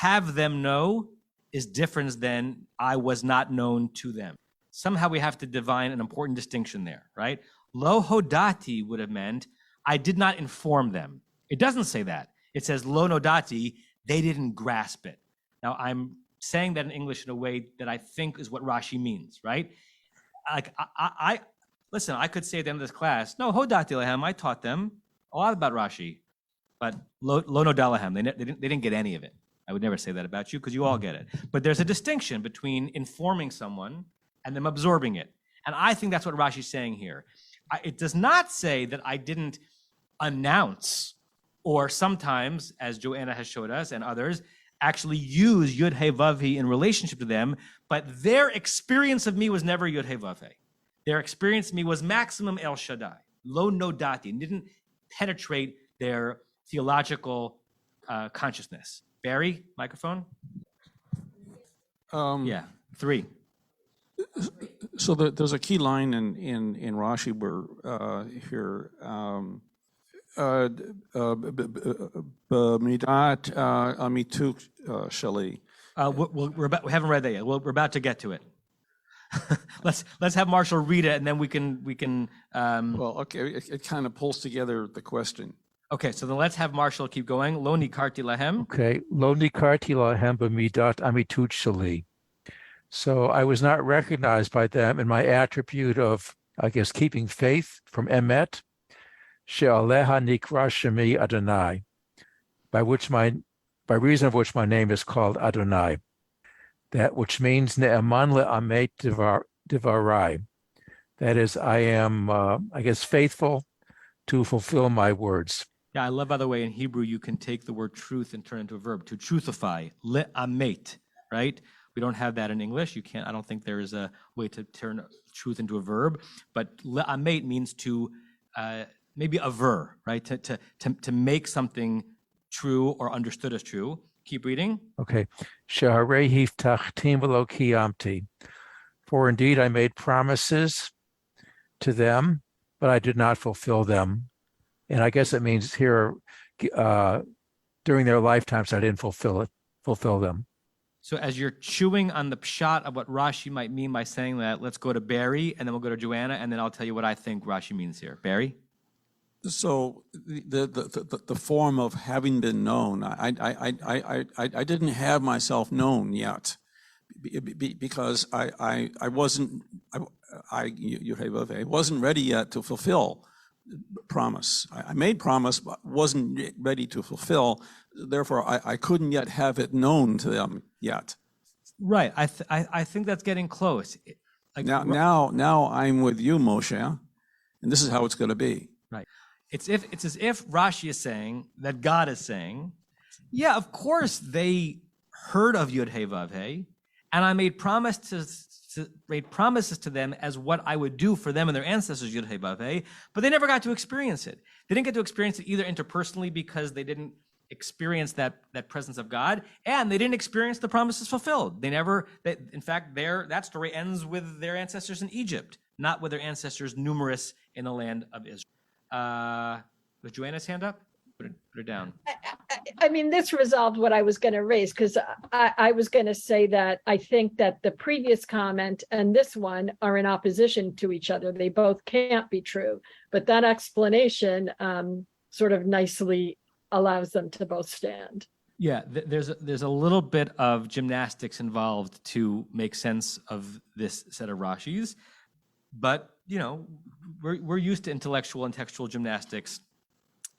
have them know, is different than I was not known to them. Somehow we have to divine an important distinction there, right? Lo hodati would have meant I did not inform them. It doesn't say that. It says lo nodati, they didn't grasp it. Now I'm saying that in English in a way that I think is what Rashi means, right? Like I listen, I could say at the end of this class, no, hodati lehem, I taught them a lot about Rashi, but lo nodalahem, they didn't get any of it. I would never say that about you because you all get it. But there's a distinction between informing someone and them absorbing it. And I think that's what Rashi's saying here. It does not say that I didn't announce, or sometimes, as Joanna has showed us and others, actually use Yud He Vav He in relationship to them, but their experience of me was never Yud He Vav He. Their experience of me was maximum El Shaddai, lo nodati, didn't penetrate their theological consciousness. Barry, microphone. Yeah, 3. So there's a key line in Rashi where here b'midat amituk shali. We haven't read that yet. We're about to get to it. let's have Marshall read it, and then we can. Well, okay, it kind of pulls together the question. Okay, so then let's have Marshall keep going. Lo nikarti lahem. Okay, lo nikarti lahem b'midat amitut shali. So I was not recognized by them in my attribute of, I guess, keeping faith from emet, she'aleha nikra shemi Adonai, by reason of which my name is called Adonai. That which means ne'eman le'amet divarai. That is, I am, I guess, faithful to fulfill my words. Yeah, I love, by the way, in Hebrew, you can take the word truth and turn it into a verb, to truthify, le'amet, right? We don't have that in English. You can't, I don't think there is a way to turn truth into a verb, but le'amet means to maybe aver, right? To make something true or understood as true. Keep reading. Okay. She'harei hiftachtim v'lo kiyamti. For indeed I made promises to them, but I did not fulfill them. And I guess it means here during their lifetimes I didn't fulfill them. So as you're chewing on the pshat of what Rashi might mean by saying that, let's go to Barry, and then we'll go to Joanna, and then I'll tell you what I think Rashi means here. Barry? So the form of having been known, I didn't have myself known yet, because I wasn't ready yet to fulfill promise. I made promise, but wasn't ready to fulfill. Therefore, I couldn't yet have it known to them yet. Right. I think that's getting close. Now I'm with you, Moshe, and this is how it's going to be. Right. It's as if Rashi is saying that God is saying, yeah, of course they heard of Yud Hey Vav Hey, and I made promises to them as what I would do for them and their ancestors Yud Hey Vav Hey, but they never got to experience it. They didn't get to experience it either interpersonally because they didn't experience that presence of God, and they didn't experience the promises fulfilled. In fact, that story ends with their ancestors in Egypt, not with their ancestors numerous in the land of Israel. Was Joanna's hand up? Put her down. I mean, this resolved what I was going to raise, because I was going to say that I think that the previous comment and this one are in opposition to each other. They both can't be true, but that explanation sort of nicely allows them to both stand. Yeah, there's a little bit of gymnastics involved to make sense of this set of Rashis, but we're used to intellectual and textual gymnastics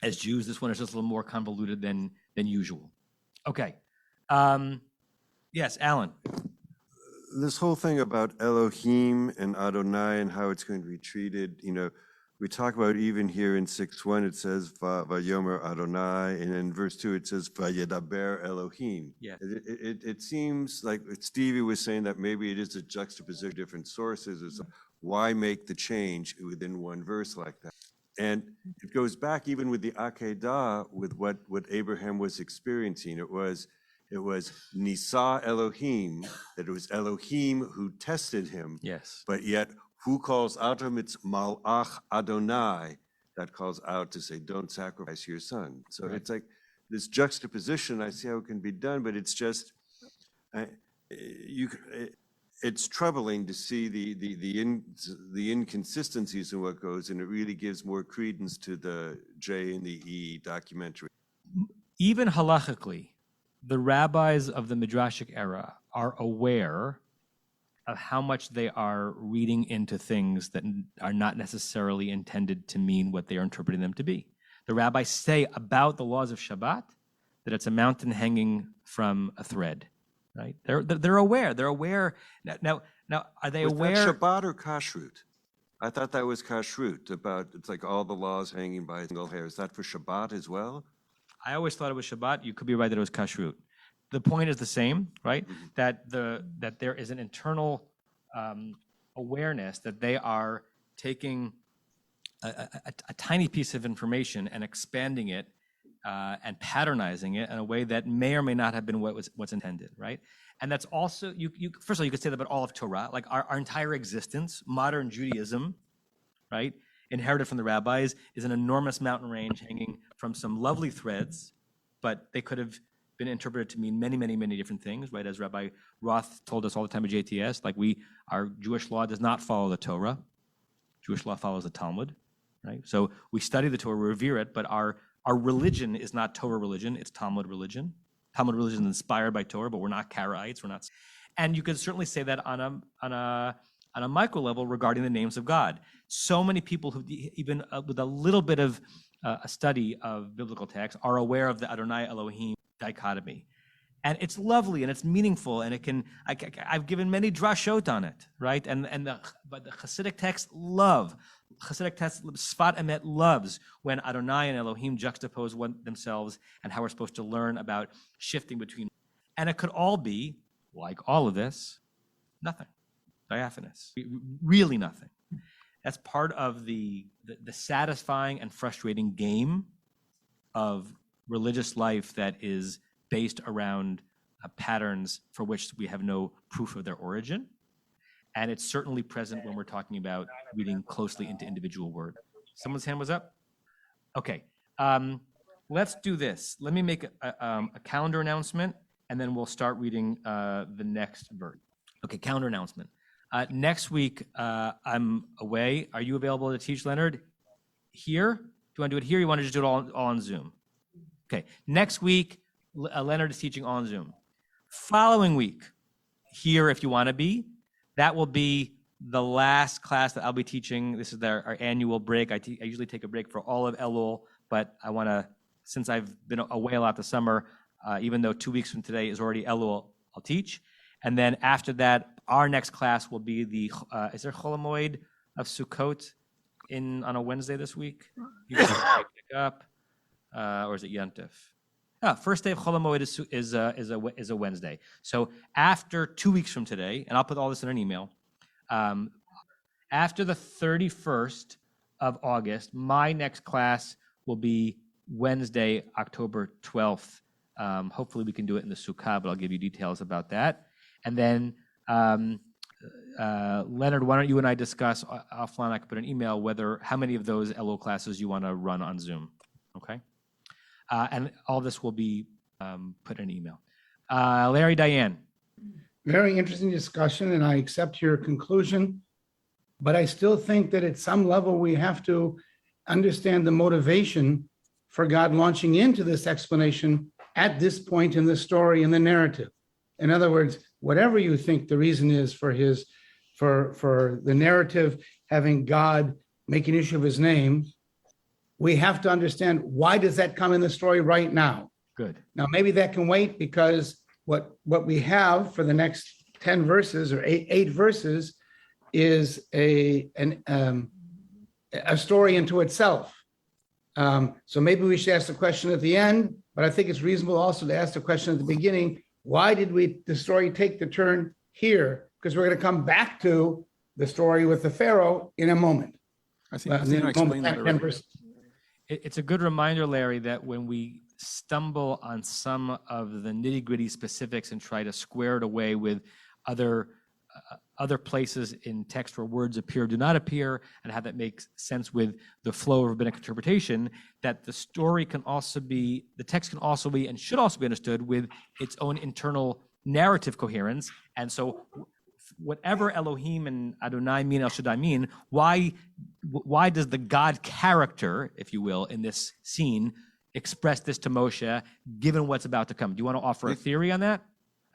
as Jews. This one is just a little more convoluted than usual. Okay. Yes, Alan. This whole thing about Elohim and Adonai and how it's going to be treated, we talk about even here in 6:1, it says Vayomer Adonai, and in verse 2 it says Vayedaber Elohim. Yeah. It seems like Stevie was saying that maybe it is a juxtaposition of different sources. Why make the change within one verse like that? And it goes back even with the Akedah, with what Abraham was experiencing. It was Nisa Elohim, that it was Elohim who tested him. Yes. But yet, who calls out to him? It's Malach Adonai that calls out to say, don't sacrifice your son. So right. It's like this juxtaposition. I see how it can be done, but it's just, it's troubling to see the inconsistencies in what goes, and it really gives more credence to the J and the E documentary. Even halachically, the rabbis of the Midrashic era are aware of how much they are reading into things that are not necessarily intended to mean what they are interpreting them to be. The rabbis say about the laws of Shabbat that it's a mountain hanging from a thread. Right? They're aware. They're aware. Now, are they aware? Was that Shabbat or Kashrut? I thought that was Kashrut, it's like all the laws hanging by a single hair. Is that for Shabbat as well? I always thought it was Shabbat. You could be right that it was Kashrut. The point is the same, right? Mm-hmm. That there is an internal awareness that they are taking a tiny piece of information and expanding it and patternizing it in a way that may or may not have been what's intended, right? And that's also, first of all, you could say that about all of Torah, like our entire existence, modern Judaism, right, inherited from the rabbis, is an enormous mountain range hanging from some lovely threads, but they could have been interpreted to mean many, many, many different things, right? As Rabbi Roth told us all the time at JTS, like our Jewish law does not follow the Torah. Jewish law follows the Talmud, right? So we study the Torah, we revere it, but our religion is not Torah religion, it's Talmud religion. Talmud religion is inspired by Torah, but we're not Karaites, we're not. And you could certainly say that on a micro level regarding the names of God. So many people who, even with a little bit of a study of biblical text, are aware of the Adonai Elohim dichotomy. And it's lovely and it's meaningful, and I've given many drashot on it, right? But the Hasidic text Sfat Emet loves when Adonai and Elohim juxtapose themselves and how we're supposed to learn about shifting between. And it could all be, like all of this, nothing, diaphanous, really nothing. That's part of the satisfying and frustrating game of religious life that is based around patterns for which we have no proof of their origin. And it's certainly present when we're talking about reading closely into individual words. Someone's hand was up? Okay, let's do this. Let me make a calendar announcement, and then we'll start reading the next verse. Okay, calendar announcement. Next week, I'm away. Are you available to teach, Leonard? Here? Do you want to do it here? Or you want to just do it all on Zoom? Okay. Next week, Leonard is teaching on Zoom. Following week, here if you want to be. That will be the last class that I'll be teaching. This is our annual break. I usually take a break for all of Elul, but I want to, since I've been away a lot this summer, even though 2 weeks from today is already Elul, I'll teach. And then after that, our next class will be is there Chol HaMoed of Sukkot on a Wednesday this week? You can pick up, or is it Yontif? First day of Chol HaMoed is a Wednesday. So after 2 weeks from today, and I'll put all this in an email, after the 31st of August, my next class will be Wednesday, October 12th. Hopefully we can do it in the Sukkah, but I'll give you details about that. And then, Leonard, why don't you and I discuss offline? I can put an email how many of those Elul classes you want to run on Zoom. Okay. And all this will be put in an email. Larry, Diane. Very interesting discussion, and I accept your conclusion, but I still think that at some level we have to understand the motivation for God launching into this explanation at this point in the story and the narrative. In other words, whatever you think the reason is for the narrative having God make an issue of his name, we have to understand, why does that come in the story right now? Good. Now, maybe that can wait, because what we have for the next 10 verses or eight verses is a story into itself. So maybe we should ask the question at the end, but I think it's reasonable also to ask the question at the beginning: why did the story take the turn here? Because we're going to come back to the story with the Pharaoh in a moment. I think I explained that already. It's a good reminder, Larry, that when we stumble on some of the nitty-gritty specifics and try to square it away with other places in text where words appear, do not appear, and how that makes sense with the flow of rabbinic interpretation, that the story can also be, the text can also be, and should also be understood with its own internal narrative coherence. And so whatever Elohim and Adonai mean, El Shaddai mean, why does the God character, if you will, in this scene express this to Moshe, given what's about to come? Do you want to offer a theory on that?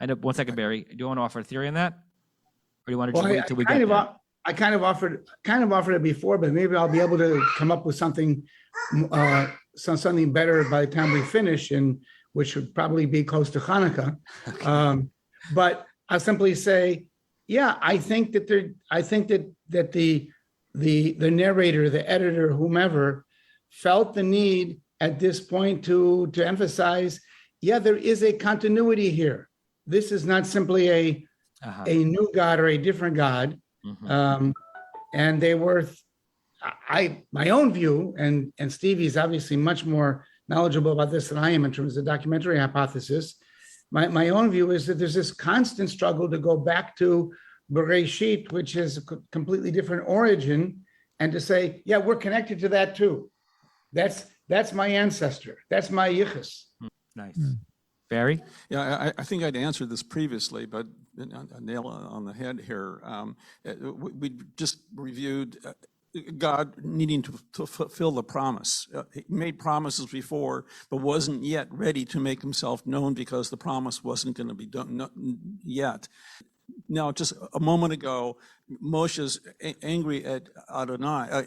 I know, one second, Barry. Do you want to offer a theory on that? Or do you want to just wait until we get there? I kind of offered it before, but maybe I'll be able to come up with something better by the time we finish, and which would probably be close to Hanukkah. Okay. But I'll simply say, yeah, I think that the narrator, the editor, whomever, felt the need at this point to emphasize, yeah, there is a continuity here. This is not simply a new God or a different God. Mm-hmm. And they were, my own view, and Stevie's obviously much more knowledgeable about this than I am in terms of documentary hypothesis. My own view is that there's this constant struggle to go back to Bereshit, which is a completely different origin, and to say, yeah, we're connected to that too. That's my ancestor. That's my yichus. Nice. Barry? Yeah, I think I'd answered this previously, but a nail on the head here. We just reviewed God needing to fulfill the promise. He made promises before, but wasn't yet ready to make himself known because the promise wasn't going to be done yet. Now, just a moment ago, Moshe's angry at Adonai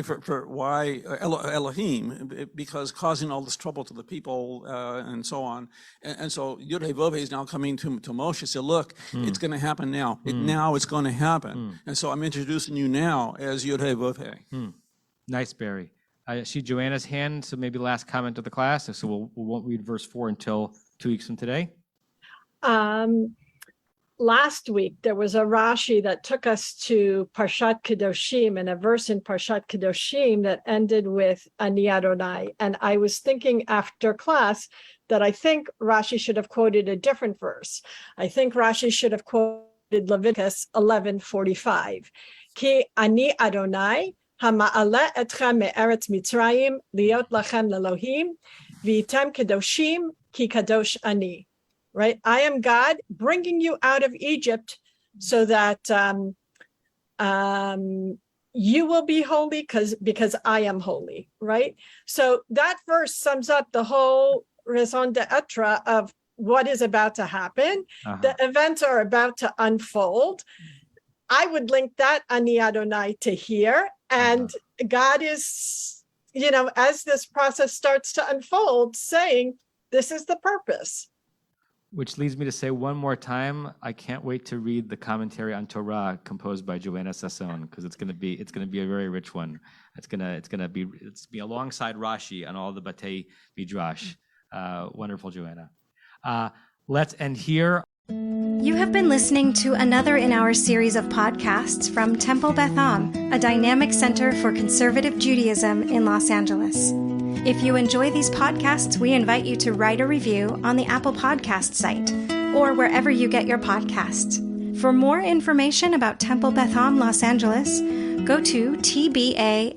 for why Elohim, because causing all this trouble to the people and so on. And so Yud-Heh-Vov is now coming to Moshe, say, look, it's going to happen now. Now it's going to happen. And so I'm introducing you now as Yud-Heh-Vov. Nice, Barry. I see Joanna's hand, so maybe last comment of the class. So we won't read verse 4 until 2 weeks from today. Last week, there was a Rashi that took us to Parshat Kedoshim, and a verse in Parshat Kedoshim that ended with Ani Adonai. And I was thinking after class that I think Rashi should have quoted a different verse. I think Rashi should have quoted Leviticus 11:45. Ki Ani Adonai hama'aleh etchem me'eretz Mitzrayim liot lachem lelohim v'item kedoshim ki kadosh ani, right? I am God bringing you out of Egypt so that you will be holy because I am holy, right? So that verse sums up the whole raison d'etre of what is about to happen. The events are about to unfold. I would link that Ani Adonai to here. And God is, as this process starts to unfold, saying, this is the purpose. Which leads me to say one more time, I can't wait to read the commentary on Torah composed by Joanna Sasson, because it's gonna be a very rich one. It's gonna be alongside Rashi on all the Batei Midrash. Wonderful, Joanna. Let's end here. You have been listening to another in our series of podcasts from Temple Beth Am, a dynamic center for conservative Judaism in Los Angeles. If you enjoy these podcasts, we invite you to write a review on the Apple Podcast site or wherever you get your podcasts. For more information about Temple Beth Am Los Angeles, go to tbala.org.